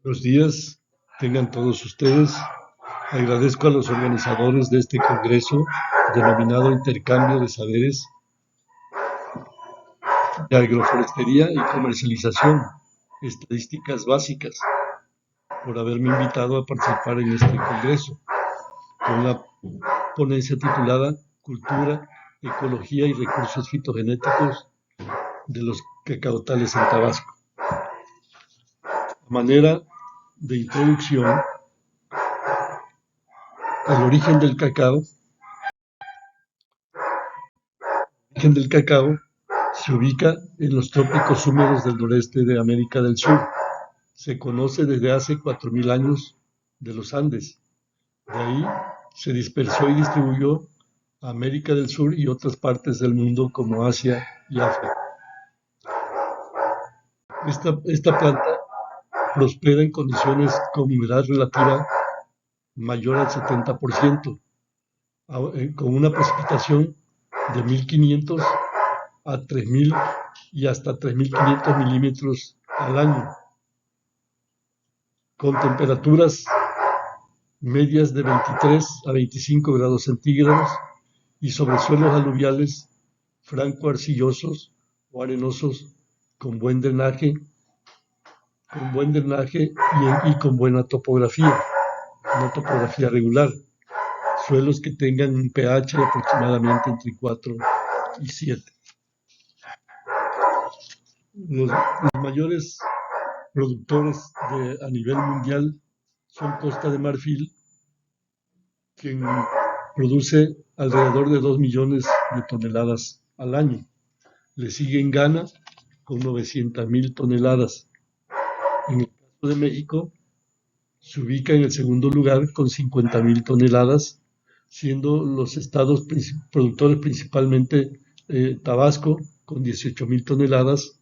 Buenos días, tengan todos ustedes. Agradezco a los organizadores de este congreso denominado Intercambio de Saberes de Agroforestería y Comercialización, Estadísticas Básicas, por haberme invitado a participar en este congreso, con la ponencia titulada Cultura, Ecología y Recursos Fitogenéticos de los Cacaotales en Tabasco. A manera de introducción, el origen del cacao. El origen del cacao se ubica en los trópicos húmedos del noreste de América del Sur. Se conoce desde hace 4.000 años de los Andes. De ahí se dispersó y distribuyó a América del Sur y otras partes del mundo como Asia y África. Esta planta prospera en condiciones con humedad relativa mayor al 70%, con una precipitación de 1.500 a 3.000 y hasta 3.500 milímetros al año, con temperaturas medias de 23 a 25 grados centígrados y sobre suelos aluviales franco-arcillosos o arenosos con buen drenaje, y con buena topografía, una topografía regular. Suelos que tengan un pH aproximadamente entre 4 y 7. Los mayores productores a nivel mundial son Costa de Marfil, quien produce alrededor de 2 millones de toneladas al año. Le sigue en Ghana con 900.000 toneladas. En el caso de México, se ubica en el segundo lugar con 50.000 toneladas, siendo los estados productores principalmente Tabasco con 18.000 toneladas,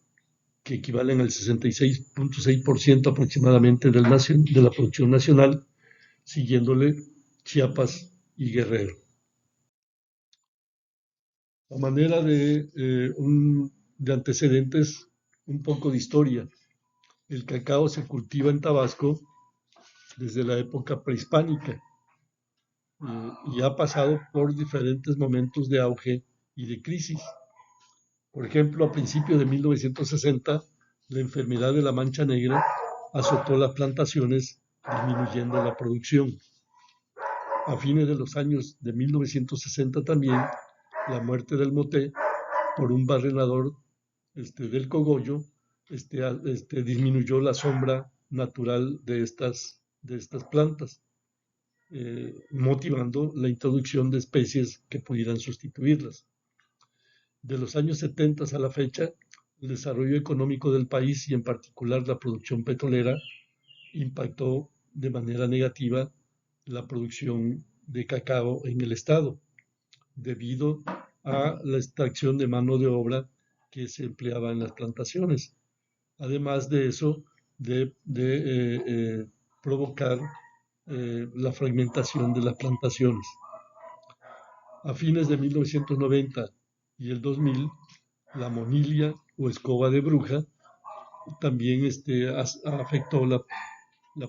que equivalen al 66.6% aproximadamente de la producción nacional, siguiéndole Chiapas y Guerrero. A manera de antecedentes, un poco de historia. El cacao se cultiva en Tabasco desde la época prehispánica y ha pasado por diferentes momentos de auge y de crisis. Por ejemplo, a principios de 1960, la enfermedad de la mancha negra azotó las plantaciones, disminuyendo la producción. A fines de los años de 1960 también, la muerte del moté por un barrenador del cogollo disminuyó la sombra natural de estas plantas, motivando la introducción de especies que pudieran sustituirlas. De los años 70 a la fecha, el desarrollo económico del país y en particular la producción petrolera impactó de manera negativa la producción de cacao en el estado, debido a la extracción de mano de obra que se empleaba en las plantaciones. Además de eso, de provocar la fragmentación de las plantaciones. A fines de 1990 y el 2000, la monilia o escoba de bruja también afectó la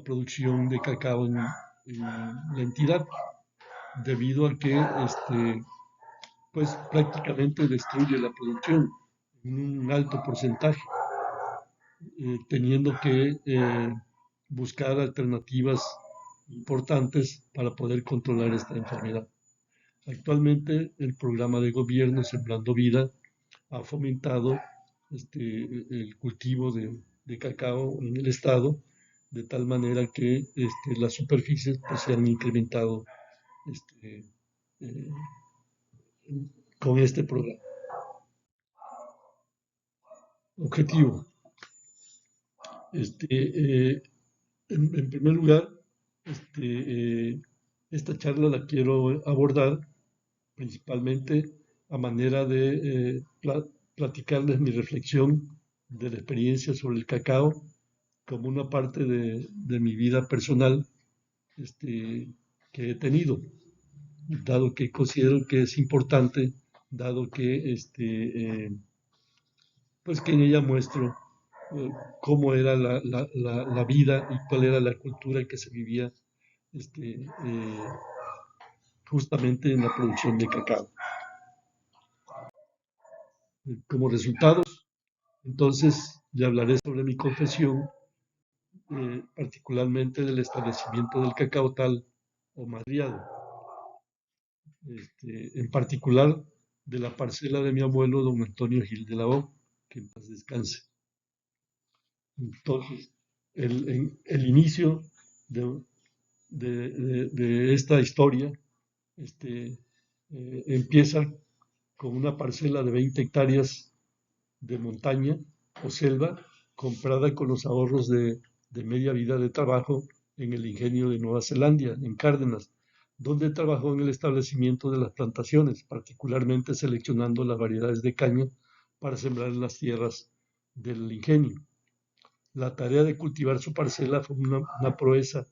producción de cacao en la entidad, debido a que pues prácticamente destruye la producción en un alto porcentaje, teniendo que buscar alternativas importantes para poder controlar esta enfermedad. Actualmente el programa de gobierno Sembrando Vida ha fomentado el cultivo de cacao en el estado, de tal manera que las superficies pues, se han incrementado eh, con este programa. Objetivo. En primer lugar, esta charla la quiero abordar principalmente a manera de platicarles mi reflexión de la experiencia sobre el cacao como una parte de mi vida personal que he tenido, dado que considero que es importante, dado que pues que en ella muestro eh, cómo era la vida y cuál era la cultura que se vivía justamente en la producción de cacao. Como resultado, entonces, le hablaré sobre mi confesión, particularmente del establecimiento del cacao tal o madriado, en particular de la parcela de mi abuelo, don Antonio Gil de la O, que en paz descanse. Entonces, el inicio de, de esta historia empieza con una parcela de 20 hectáreas de montaña o selva comprada con los ahorros de media vida de trabajo en el ingenio de Nueva Zelanda, en Cárdenas, donde trabajó en el establecimiento de las plantaciones, particularmente seleccionando las variedades de caña para sembrar en las tierras del ingenio. La tarea de cultivar su parcela fue una proeza.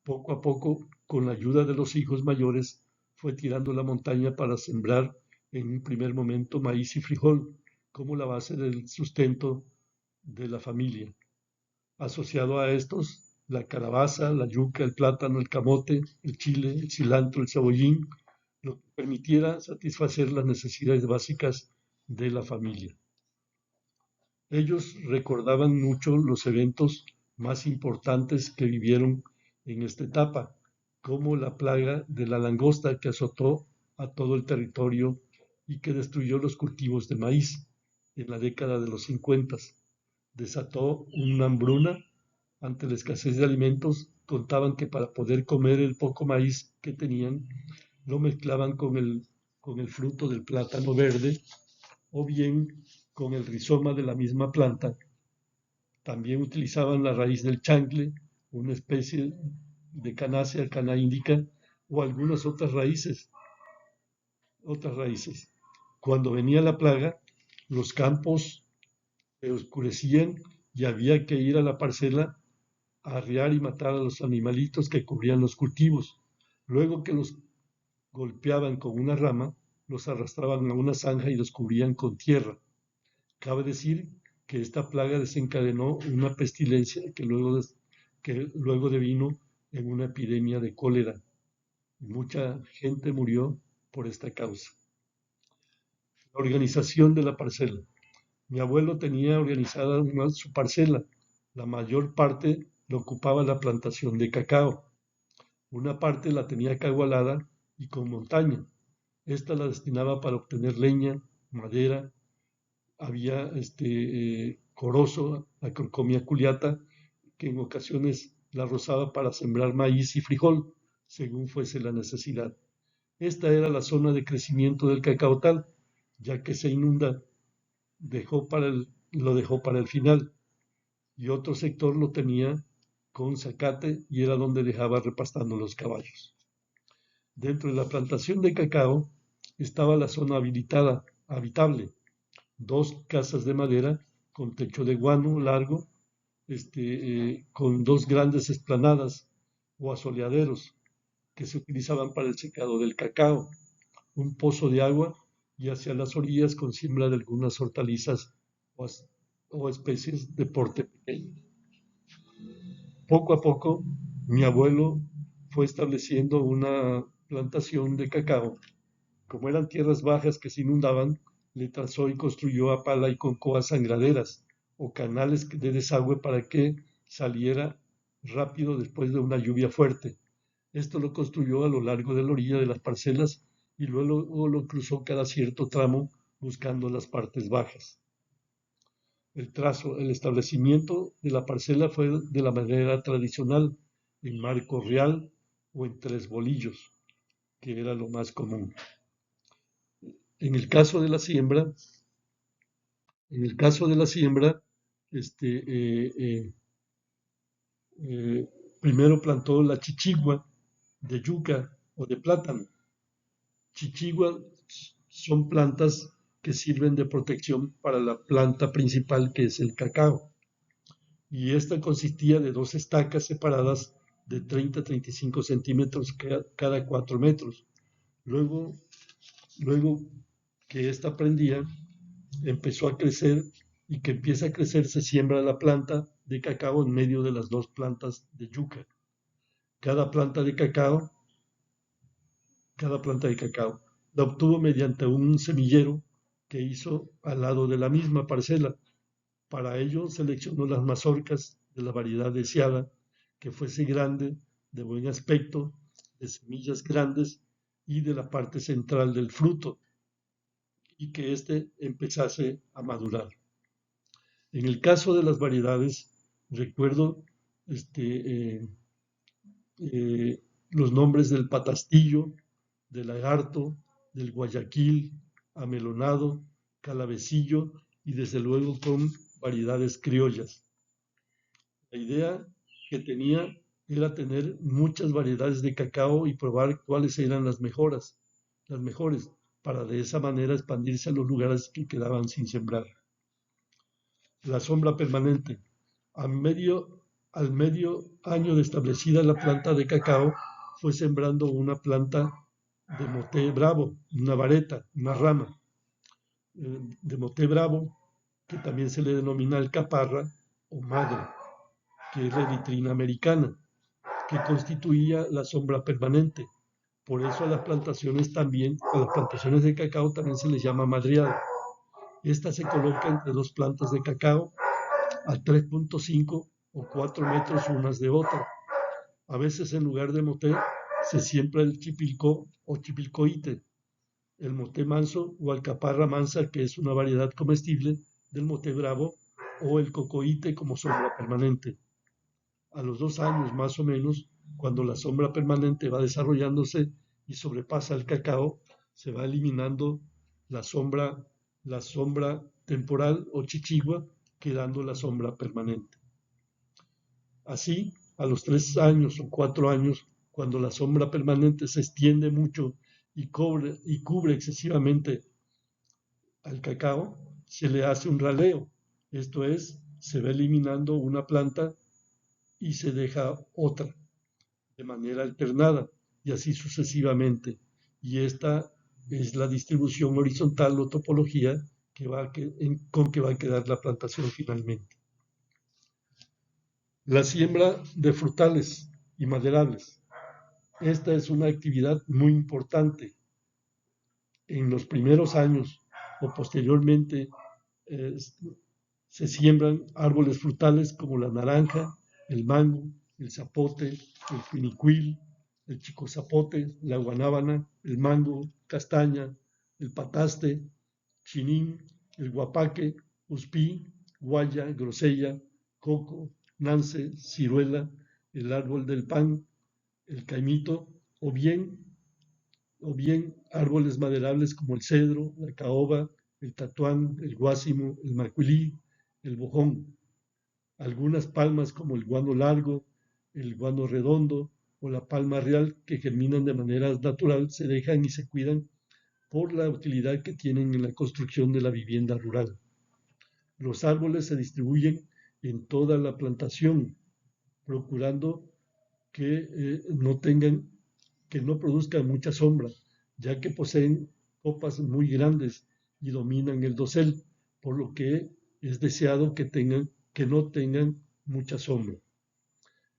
Poco a poco, con la ayuda de los hijos mayores, fue tirando la montaña para sembrar en un primer momento maíz y frijol como la base del sustento de la familia. Asociado a estos, la calabaza, la yuca, el plátano, el camote, el chile, el cilantro, el cebollín, lo que permitiera satisfacer las necesidades básicas de la familia. Ellos recordaban mucho los eventos más importantes que vivieron en esta etapa, como la plaga de la langosta que azotó a todo el territorio y que destruyó los cultivos de maíz en la década de los 50. Desató una hambruna ante la escasez de alimentos. Contaban que para poder comer el poco maíz que tenían, lo mezclaban con el fruto del plátano verde o bien con el rizoma de la misma planta. También utilizaban la raíz del changle, una especie de canácea, cana índica, o algunas otras raíces. Cuando venía la plaga, los campos se oscurecían y había que ir a la parcela a arriar y matar a los animalitos que cubrían los cultivos. Luego que los golpeaban con una rama, los arrastraban a una zanja y los cubrían con tierra. Cabe decir que esta plaga desencadenó una pestilencia que luego devino en una epidemia de cólera. Mucha gente murió por esta causa. La organización de la parcela. Mi abuelo tenía organizada su parcela. La mayor parte lo ocupaba la plantación de cacao. Una parte la tenía acagualada y con montaña. Esta la destinaba para obtener leña, madera. Había corozo, la crocomia culiata, que en ocasiones la rozaba para sembrar maíz y frijol, según fuese la necesidad. Esta era la zona de crecimiento del cacaotal, ya que se inunda, lo dejó para el final, y otro sector lo tenía con zacate y era donde dejaba repastando los caballos. Dentro de la plantación de cacao estaba la zona habilitada, habitable, dos casas de madera con techo de guano largo, con dos grandes esplanadas o asoleaderos que se utilizaban para el secado del cacao, un pozo de agua y hacia las orillas con siembra de algunas hortalizas o especies de porte pequeño. Poco a poco, mi abuelo fue estableciendo una plantación de cacao. Como eran tierras bajas que se inundaban, le trazó y construyó a pala y con coas sangraderas o canales de desagüe para que saliera rápido después de una lluvia fuerte. Esto lo construyó a lo largo de la orilla de las parcelas y luego lo cruzó cada cierto tramo buscando las partes bajas. El establecimiento de la parcela fue de la manera tradicional, en marco real o en tres bolillos, que era lo más común. En el caso de la siembra, en el caso de la siembra, este, eh, eh, eh, primero plantó la chichigua de yuca o de plátano. Chichigua son plantas que sirven de protección para la planta principal que es el cacao. Y esta consistía de dos estacas separadas de 30 a 35 centímetros cada 4 metros. Luego que esta prendía, empezó a crecer y que empieza a crecer, se siembra la planta de cacao en medio de las dos plantas de yuca. Cada planta de cacao, cada planta de cacao la obtuvo mediante un semillero que hizo al lado de la misma parcela. Para ello seleccionó las mazorcas de la variedad deseada, que fuese grande, de buen aspecto, de semillas grandes y de la parte central del fruto, y que éste empezase a madurar. En el caso de las variedades, recuerdo este, los nombres del patastillo, del lagarto, del guayaquil, amelonado, calabecillo y desde luego con variedades criollas. La idea que tenía era tener muchas variedades de cacao y probar cuáles eran las mejores, para de esa manera expandirse a los lugares que quedaban sin sembrar. La sombra permanente. Al medio año de establecida la planta de cacao, fue sembrando una planta de moté bravo, una vareta, una rama de moté bravo, que también se le denomina alcaparra o madre, que es la eritrina americana, que constituía la sombra permanente. Por eso a las plantaciones de cacao también se les llama madreado. Esta se coloca entre dos plantas de cacao a 3.5 o 4 metros unas de otra. A veces en lugar de moté se siembra el chipilcó o chipilcoite, el moté manso o alcaparra mansa, que es una variedad comestible del moté bravo, o el cocoite como sombra permanente. A los 2 años más o menos, cuando la sombra permanente va desarrollándose y sobrepasa el cacao, se va eliminando la sombra temporal o chichigua, quedando la sombra permanente. Así, a los 3 años o 4 años, cuando la sombra permanente se extiende mucho y cubre excesivamente al cacao, se le hace un raleo. Esto es, se va eliminando una planta y se deja otra de manera alternada y así sucesivamente. Y esta es la distribución horizontal o topología con que va a quedar la plantación finalmente. La siembra de frutales y maderables. Esta es una actividad muy importante. En los primeros años o posteriormente eh, se siembran árboles frutales como la naranja, el mango, el zapote, el finicuil, el chico zapote, la guanábana, el mango, castaña, el pataste, chinín, el guapaque, uspí, guaya, grosella, coco, nance, ciruela, el árbol del pan, el caimito, o bien árboles maderables como el cedro, la caoba, el tatuán, el guásimo, el macuilí, el bojón. Algunas palmas como el guano largo, el guano redondo o la palma real, que germinan de manera natural, se dejan y se cuidan por la utilidad que tienen en la construcción de la vivienda rural. Los árboles se distribuyen en toda la plantación, procurando que no produzcan mucha sombra, ya que poseen copas muy grandes y dominan el dosel, por lo que es deseado que no tengan mucha sombra.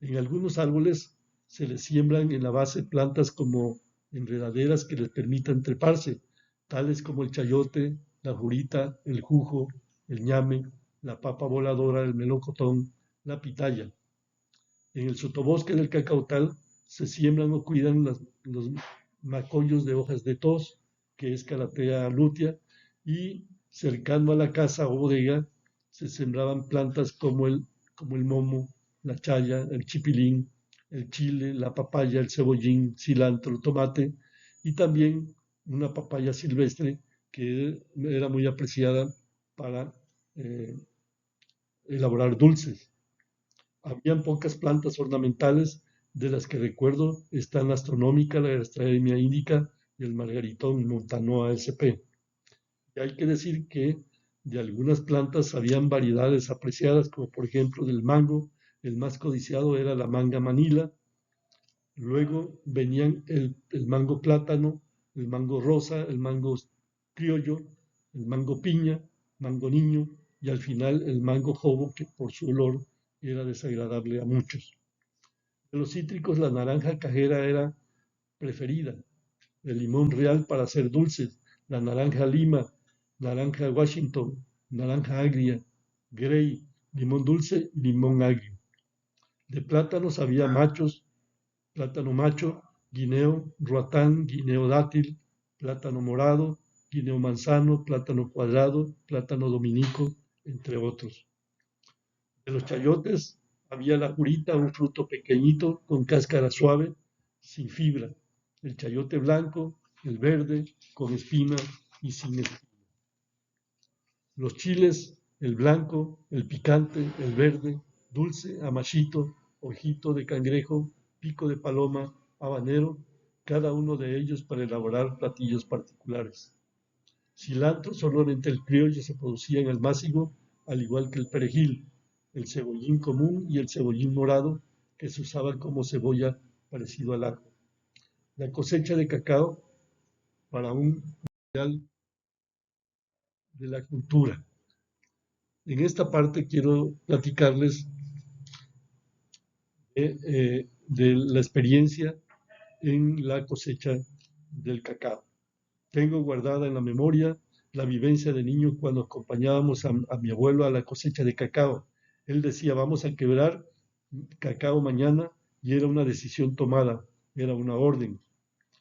En algunos árboles se les siembran en la base plantas como enredaderas que les permitan treparse, tales como el chayote, la jurita, el jujo, el ñame, la papa voladora, el melocotón, la pitaya. En el sotobosque del cacautal se siembran o cuidan los macollos de hojas de tos, que es Calathea lutea, y cercano a la casa o bodega se sembraban plantas como el momo, la chaya, el chipilín, el chile, la papaya, el cebollín, cilantro, tomate, y también una papaya silvestre que era muy apreciada para elaborar dulces. Habían pocas plantas ornamentales, de las que recuerdo están la astronómica, la Astraemia indica y el margaritón Montanoa sp. Y hay que decir que de algunas plantas habían variedades apreciadas, como por ejemplo del mango. El más codiciado era la manga manila. Luego venían el mango plátano, el mango rosa, el mango criollo, el mango piña, mango niño, y al final el mango jobo, que por su olor era desagradable a muchos. De los cítricos, la naranja cajera era preferida, el limón real para hacer dulces, la naranja lima, naranja Washington, naranja agria, Grey, limón dulce y limón agrio. De plátanos había machos, plátano macho, guineo, ruatán, guineo dátil, plátano morado, guineo manzano, plátano cuadrado, plátano dominico, entre otros. De los chayotes había la jurita, un fruto pequeñito con cáscara suave, sin fibra. El chayote blanco, el verde, con espina y sin espina. Los chiles, el blanco, el picante, el verde, dulce, amachito, ojito de cangrejo, pico de paloma, habanero, cada uno de ellos para elaborar platillos particulares. Cilantro, solamente el criollo se producía en el mácigo, al igual que el perejil, el cebollín común y el cebollín morado, que se usaban como cebolla parecido al ajo. La cosecha de cacao para un ideal de la cultura. En esta parte quiero platicarles de la experiencia en la cosecha del cacao. Tengo guardada en la memoria la vivencia de niño cuando acompañábamos a mi abuelo a la cosecha de cacao. Él decía, vamos a quebrar cacao mañana, y era una decisión tomada, era una orden.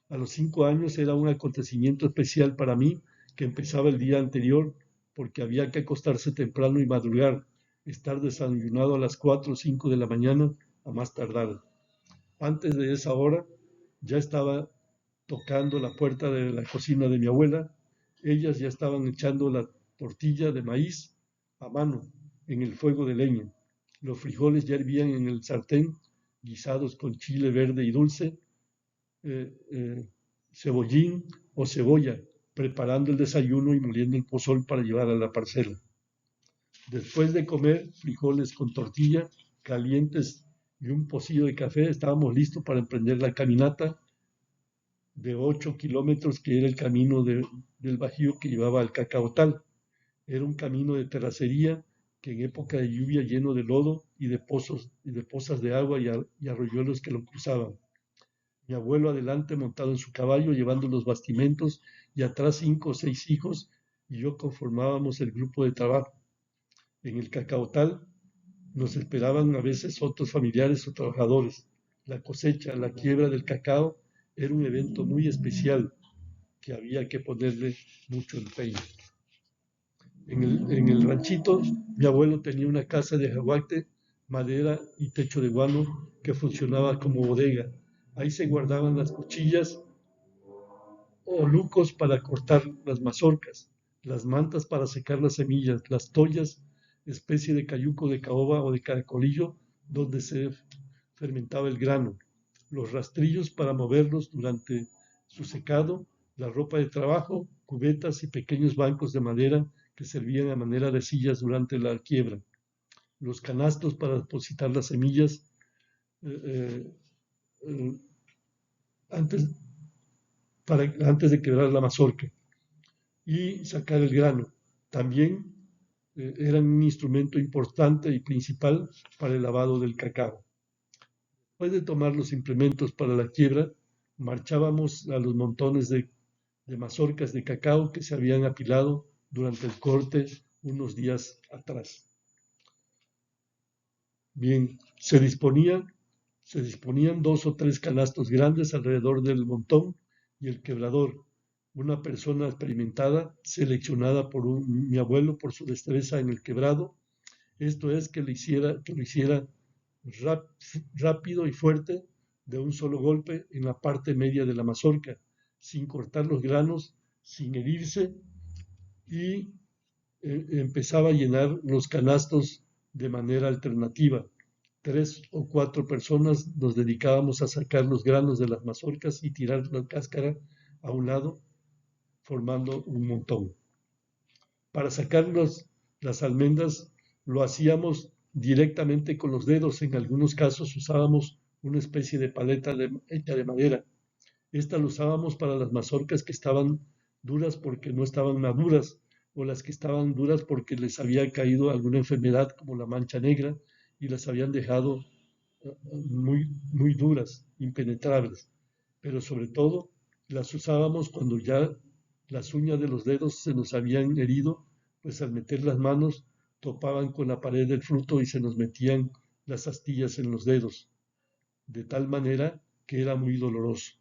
A los 5 años era un acontecimiento especial para mí, que empezaba el día anterior porque había que acostarse temprano y madrugar, estar desayunado a las 4 o 5 de la mañana a más tardar. Antes de esa hora ya estaba tocando la puerta de la cocina de mi abuela. Ellas ya estaban echando la tortilla de maíz a mano en el fuego de leña. Los frijoles ya hervían en el sartén, guisados con chile verde y dulce, eh, eh, cebollín o cebolla, preparando el desayuno y moliendo el pozol para llevar a la parcela. Después de comer frijoles con tortilla calientes y un pocillo de café, estábamos listos para emprender la caminata de 8 kilómetros, que era el camino del Bajío que llevaba al Cacaotal. Era un camino de terracería que en época de lluvia lleno de lodo y de pozos y de pozas de agua y arroyuelos que lo cruzaban. Mi abuelo adelante montado en su caballo, llevando los bastimentos, y atrás 5 o 6 hijos, y yo conformábamos el grupo de trabajo. En el Cacaotal nos esperaban a veces otros familiares o trabajadores. La cosecha, la quiebra del cacao era un evento muy especial que había que ponerle mucho empeño. En el ranchito, mi abuelo tenía una casa de jaguate, madera y techo de guano que funcionaba como bodega. Ahí se guardaban las cuchillas o lucos para cortar las mazorcas, las mantas para secar las semillas, las toallas, especie de cayuco de caoba o de caracolillo, donde se fermentaba el grano, los rastrillos para moverlos durante su secado, la ropa de trabajo, cubetas y pequeños bancos de madera que servían a manera de sillas durante la quiebra, los canastos para depositar las semillas eh, eh, antes, antes de quebrar la mazorca y sacar el grano. También eran un instrumento importante y principal para el lavado del cacao. Después de tomar los implementos para la quiebra, marchábamos a los montones de mazorcas de cacao que se habían apilado durante el corte unos días atrás. Bien, se disponían 2 o 3 canastos grandes alrededor del montón y el quebrador. Una persona experimentada, seleccionada por mi abuelo por su destreza en el quebrado, esto es, que lo hiciera rápido y fuerte de un solo golpe en la parte media de la mazorca, sin cortar los granos, sin herirse, y empezaba a llenar los canastos de manera alternativa. 3 o 4 personas nos dedicábamos a sacar los granos de las mazorcas y tirar la cáscara a un lado, formando un montón. Para sacar las almendras lo hacíamos directamente con los dedos. En algunos casos usábamos una especie de paleta hecha de madera. Esta la usábamos para las mazorcas que estaban duras porque no estaban maduras, o las que estaban duras porque les había caído alguna enfermedad como la mancha negra y las habían dejado muy duras, impenetrables. Pero sobre todo las usábamos cuando ya las uñas de los dedos se nos habían herido, pues al meter las manos topaban con la pared del fruto y se nos metían las astillas en los dedos, de tal manera que era muy doloroso.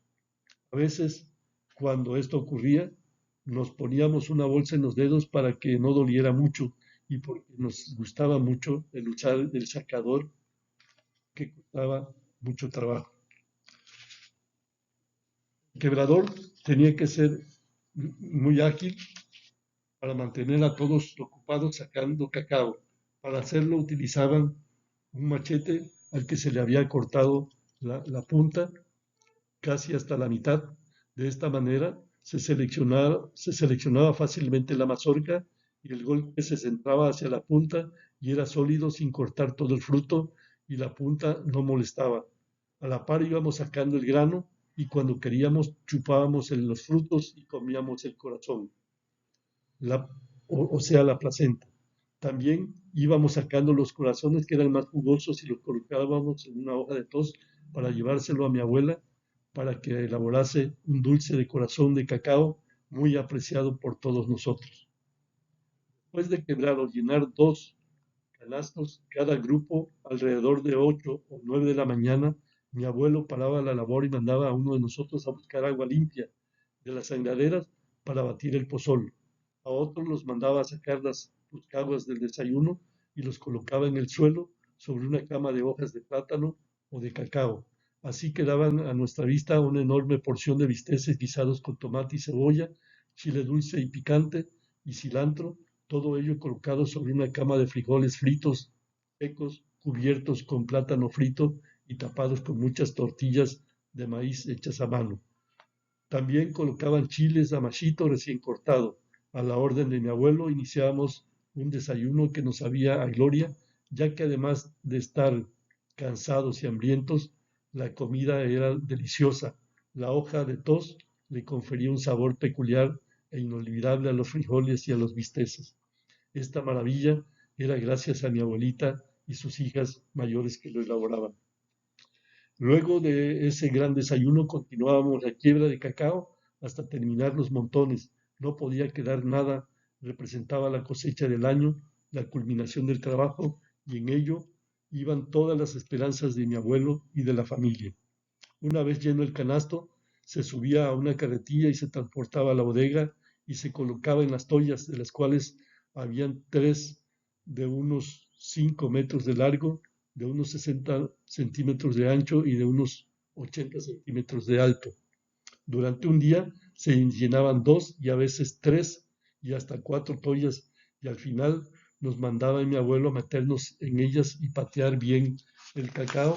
A veces, cuando esto ocurría, nos poníamos una bolsa en los dedos para que no doliera mucho y porque nos gustaba mucho el usar el sacador que costaba mucho trabajo. El quebrador tenía que ser muy ágil para mantener a todos ocupados sacando cacao. Para hacerlo utilizaban un machete al que se le había cortado la punta casi hasta la mitad. De esta manera se seleccionaba fácilmente la mazorca y el golpe se centraba hacia la punta y era sólido sin cortar todo el fruto y la punta no molestaba. A la par íbamos sacando el grano y cuando queríamos chupábamos en los frutos y comíamos el corazón, la, o sea, la placenta. También íbamos sacando los corazones que eran más jugosos y los colocábamos en una hoja de tos para llevárselo a mi abuela para que elaborase un dulce de corazón de cacao muy apreciado por todos nosotros. Después de quebrar o llenar 2 canastos, cada grupo alrededor de 8 o 9 de la mañana, mi abuelo paraba la labor y mandaba a uno de nosotros a buscar agua limpia de las sangraderas para batir el pozol. A otros los mandaba a sacar las caguas del desayuno y los colocaba en el suelo sobre una cama de hojas de plátano o de cacao. Así quedaban a nuestra vista una enorme porción de bisteces guisados con tomate y cebolla, chile dulce y picante y cilantro, todo ello colocado sobre una cama de frijoles fritos, secos, cubiertos con plátano frito y tapados con muchas tortillas de maíz hechas a mano. También colocaban chiles a machito recién cortado. A la orden de mi abuelo iniciábamos un desayuno que nos sabía a gloria, ya que además de estar cansados y hambrientos, la comida era deliciosa. La hoja de tos le confería un sabor peculiar e inolvidable a los frijoles y a los bisteces. Esta maravilla era gracias a mi abuelita y sus hijas mayores que lo elaboraban. Luego de ese gran desayuno continuábamos la quiebra de cacao hasta terminar los montones. No podía quedar nada, representaba la cosecha del año, la culminación del trabajo, y en ello iban todas las esperanzas de mi abuelo y de la familia. Una vez lleno el canasto, se subía a una carretilla y se transportaba a la bodega y se colocaba en las tollas, de las cuales habían 3 de unos 5 metros de largo, de unos 60 centímetros de ancho y de unos 80 centímetros de alto. Durante un día se llenaban 2 y a veces 3 y hasta 4 tollas, y al final nos mandaba mi abuelo a meternos en ellas y patear bien el cacao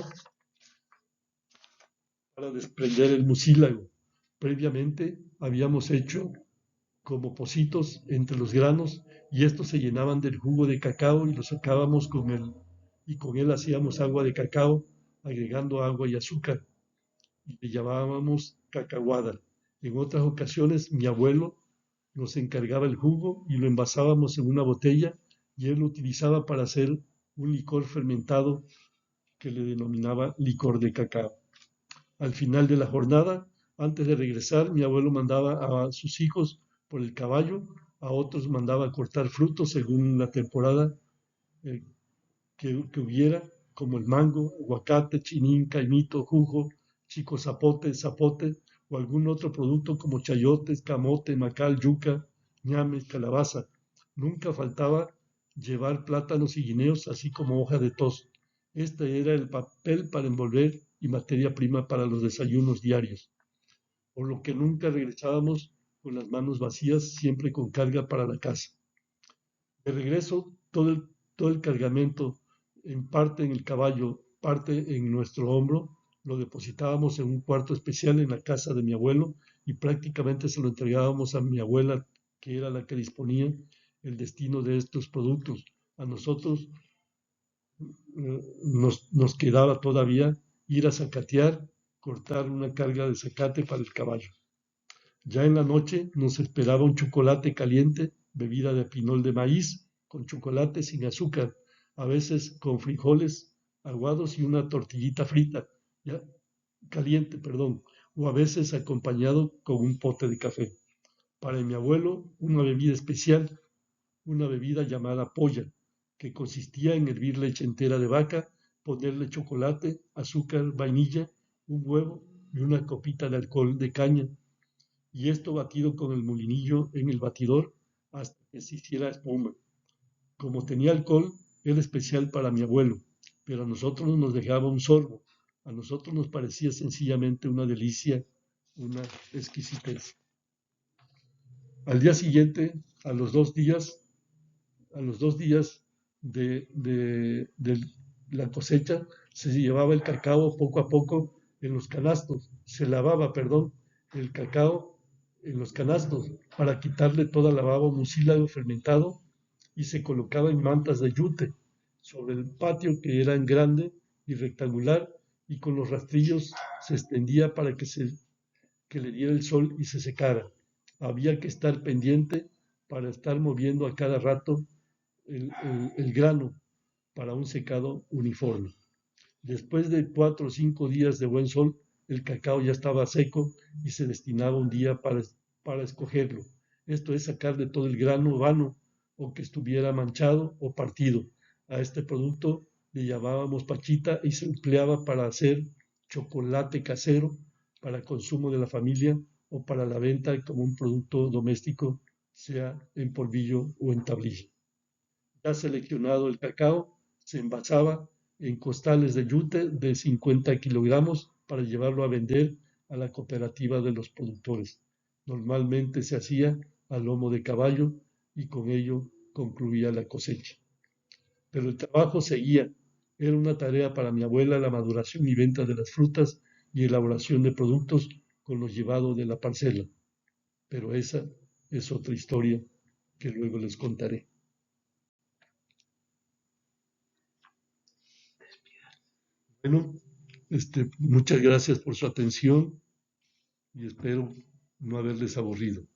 para desprender el mucílago. Previamente habíamos hecho como pocitos entre los granos y estos se llenaban del jugo de cacao y lo sacábamos y con él hacíamos agua de cacao, agregando agua y azúcar y le llamábamos cacahuada. En otras ocasiones mi abuelo nos encargaba el jugo y lo envasábamos en una botella y él lo utilizaba para hacer un licor fermentado que le denominaba licor de cacao. Al final de la jornada, antes de regresar, mi abuelo mandaba a sus hijos por el caballo, a otros mandaba a cortar frutos según la temporada eh, que hubiera, como el mango, aguacate, chinín, caimito, jugo, chico zapote, zapote, o algún otro producto como chayotes, camote, macal, yuca, ñame, calabaza. Nunca faltaba llevar plátanos y guineos, así como hoja de tos. Este era el papel para envolver y materia prima para los desayunos diarios, por lo que nunca regresábamos con las manos vacías, siempre con carga para la casa. De regreso, todo el cargamento, en parte en el caballo, parte en nuestro hombro, lo depositábamos en un cuarto especial en la casa de mi abuelo y prácticamente se lo entregábamos a mi abuela, que era la que disponía el destino de estos productos. A nosotros nos quedaba todavía ir a zacatear, cortar una carga de zacate para el caballo. Ya en la noche nos esperaba un chocolate caliente bebida de pinol de maíz, con chocolate sin azúcar, a veces con frijoles aguados y una tortillita frita, ya, caliente, perdón, o a veces acompañado con un pote de café. Para mi abuelo, una bebida especial, una bebida llamada polla, que consistía en hervir leche entera de vaca, ponerle chocolate, azúcar, vainilla, un huevo y una copita de alcohol de caña, y esto batido con el molinillo en el batidor hasta que se hiciera espuma. Como tenía alcohol, era especial para mi abuelo, pero a nosotros nos dejaba un sorbo. A nosotros nos parecía sencillamente una delicia, una exquisitez. Al día siguiente, a los 2 días, a los 2 días de la cosecha, se llevaba el cacao poco a poco en los canastos, se lavaba, perdón, el cacao en los canastos para quitarle toda la baba mucílago fermentado y se colocaba en mantas de yute sobre el patio que era en grande y rectangular y con los rastrillos se extendía para que le diera el sol y se secara. Había que estar pendiente para estar moviendo a cada rato el grano para un secado uniforme. Después de 4 o 5 días de buen sol, el cacao ya estaba seco y se destinaba un día para escogerlo. Esto es sacar de todo el grano vano o que estuviera manchado o partido. A este producto le llamábamos pachita y se empleaba para hacer chocolate casero para consumo de la familia o para la venta como un producto doméstico, sea en polvillo o en tablilla. Ya seleccionado el cacao, se envasaba en costales de yute de 50 kilogramos para llevarlo a vender a la cooperativa de los productores. Normalmente se hacía a lomo de caballo y con ello concluía la cosecha. Pero el trabajo seguía. Era una tarea para mi abuela la maduración y venta de las frutas y elaboración de productos con lo llevado de la parcela. Pero esa es otra historia que luego les contaré. Bueno, muchas gracias por su atención y espero no haberles aburrido.